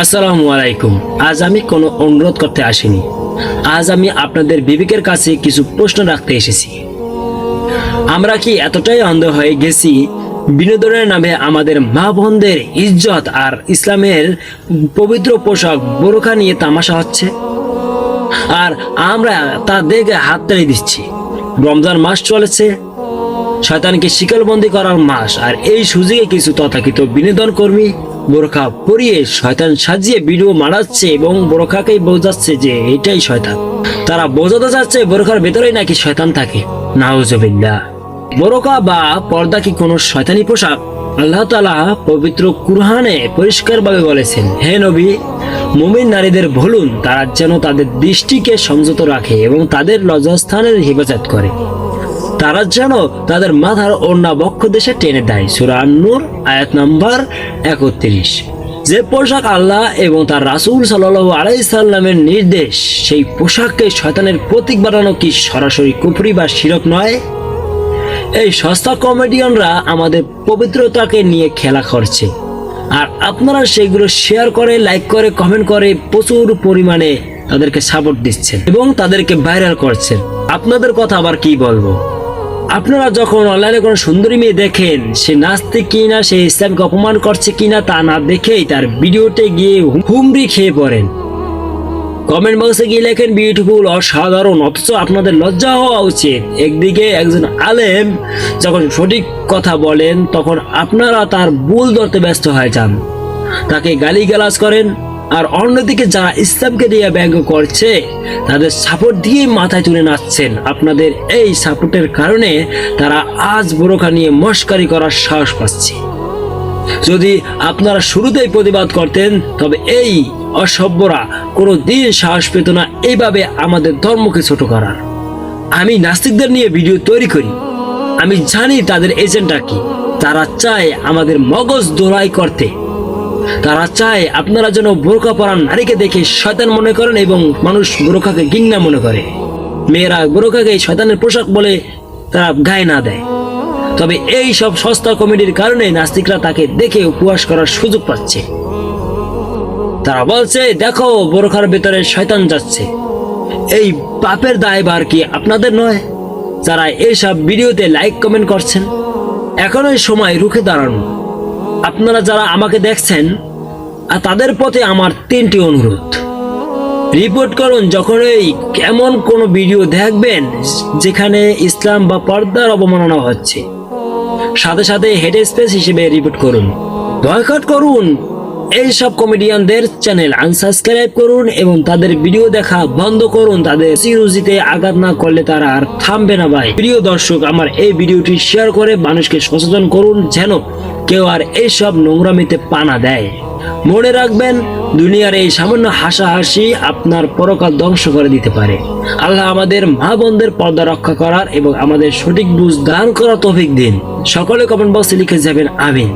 আসসালামু আলাইকুম। আজ আমি কোনো অনুরোধ করতে আসিনি। আজ আমি আপনাদের বিবেকের কাছে কিছু প্রশ্ন রাখতে এসেছি। আমরা কি এতটাই অন্ধ হয়ে গেছি বিনোদনের নামে আমাদের মা বোনদের ইজ্জত আর ইসলামের পবিত্র পোশাক বোরকা নিয়ে তামাশা হচ্ছে, আর আমরা তা দেখে হাততালি দিচ্ছি। রমজান মাস চলেছে, শয়তানকে শিকলবন্দি করার মাস, আর এই সুযোগে কিছু তথাকথিত বিনোদন কর্মী বোরখা পরিয়ে শয়তান সাজিয়ে ভিডিও মারাচ্ছে এবং বোরখাকেই বোঝাচ্ছে যে এটাই শয়তান। তারা বোঝাতে চাচ্ছে বোরখার ভেতরেই নাকি শয়তান থাকে। নাউজুবিল্লাহ। বোরকা বা পর্দা কি কোনো শয়তানি পোশাক? আল্লাহ তাআলা পবিত্র কুরআনে পরিষ্কারভাবে বলেছেন, হে নবী, মুমিন নারীদের বলুন তারা যেন তাদের দৃষ্টিকে সংযত রাখে এবং তাদের লজ্জাস্থানের হেফাজত করে। তারা যেন তাদের মাথার ওড়না বক্ষ দেশে টেনে দেয়। সূরা আন-নূর আয়াত নাম্বার 31। যে পোশাক আল্লাহ এবং তার রাসূল সাল্লাল্লাহু আলাইহি সাল্লামের নির্দেশ, সেই পোশাককে শয়তানের প্রতীক বানানো কি সরাসরি কুফরি বা শিরক নয়? এই সস্তা কমেডিয়ানরা আমাদের পবিত্রতাকে নিয়ে খেলা করছে, আর আপনারা সেগুলো শেয়ার করে, লাইক করে, কমেন্ট করে প্রচুর পরিমাণে তাদেরকে সাপোর্ট দিচ্ছেন এবং তাদেরকে ভাইরাল করছেন। আপনাদের কথা আবার কি বলবো? আপনারা যখন অনলাইনে কোনো সুন্দরী মেয়ে দেখেন, সে নাস্তিক কিনা, সে ইসলামকে অপমান করছে কিনা তা না দেখেই তার ভিডিওতে গিয়ে হুমড়ি খেয়ে পড়েন। কমেন্ট বক্সে গিয়ে লেখেন বিউটিফুল, অসাধারণ, অথচ আপনাদের লজ্জা হওয়া উচিত। একদিকে একজন আলেম যখন সঠিক কথা বলেন, তখন আপনারা তার ভুল ধরতে ব্যস্ত হয়ে যান, তাকে গালিগালাজ করেন, আর অন্যদিকে যারা ইসলামকে দিয়ে ব্যঙ্গ করছে তাদের সাপোর্ট দিয়ে মাথায় তুলে নাচছেন। আপনাদের এই সাপোর্টের কারণে তারা আজ বোরকা নিয়ে মশকারি করার সাহস পাচ্ছে। যদি আপনারা শুরুতেই প্রতিবাদ করতেন, তবে এই অসভ্যরা কোনো দিন সাহস পেত না এইভাবে আমাদের ধর্মকে ছোট করার। আমি নাস্তিকদের নিয়ে ভিডিও তৈরি করি, আমি জানি তাদের এজেন্ডা কি। তারা চায় আমাদের মগজ ধোলাই করতে। তারা চায় আপনারা যেন বোরকা পরা নারীকে দেখে শয়তান মনে করেন এবং মানুষ বোরকাকে ঘৃণা মনে করে। মেয়েরা বোরকাকে শয়তানের পোশাক বলে তারা গায়ে না দেয়। তবে এই সব সস্তা কমেডির কারণে নাস্তিকরা তাকে দেখে উপহাস করার সুযোগ পাচ্ছে। তারা বলছে, দেখো বোরখার ভেতরে শয়তান যাচ্ছে। এই পাপের দায়ভার কি আপনাদের নয়? যারা এইসব ভিডিওতে লাইক কমেন্ট করছেন, এখনই সময় রুখে দাঁড়ানো। আপনারা যারা আমাকে দেখছেন, আর তাদের প্রতি আমার 3টি অনুরোধ। রিপোর্ট করুন যখনই এমন কোনো ভিডিও দেখবেন যেখানে ইসলাম বা পর্দার অবমাননা হচ্ছে। সাথে সাথে হেড স্পেস হিসেবে রিপোর্ট করুন। বয়কট করুন এই সব কমেডিয়ানদের চ্যানেল, আনসাবস্ক্রাইব করুন এবং তাদের ভিডিও দেখা বন্ধ করুন। তাদের রুজিতে আঘাত না করলে তারা আর থামবে না। ভাই প্রিয় দর্শক, আমার এই ভিডিওটি শেয়ার করে মানুষকে সচেতন করুন যেন কেউ আর এইসব নোংরামিতে পা না দেয়। মনে রাখবেন, দুনিয়ার এই সামান্য হাসাহাসি আপনার পরকাল ধ্বংস করে দিতে পারে। আল্লাহ আমাদের মা বোনদের পর্দা রক্ষা করার এবং আমাদের সঠিক বুঝ দান করার তৌফিক দিন। সকলে কমেন্ট বক্সে লিখে যাবেন আমিন।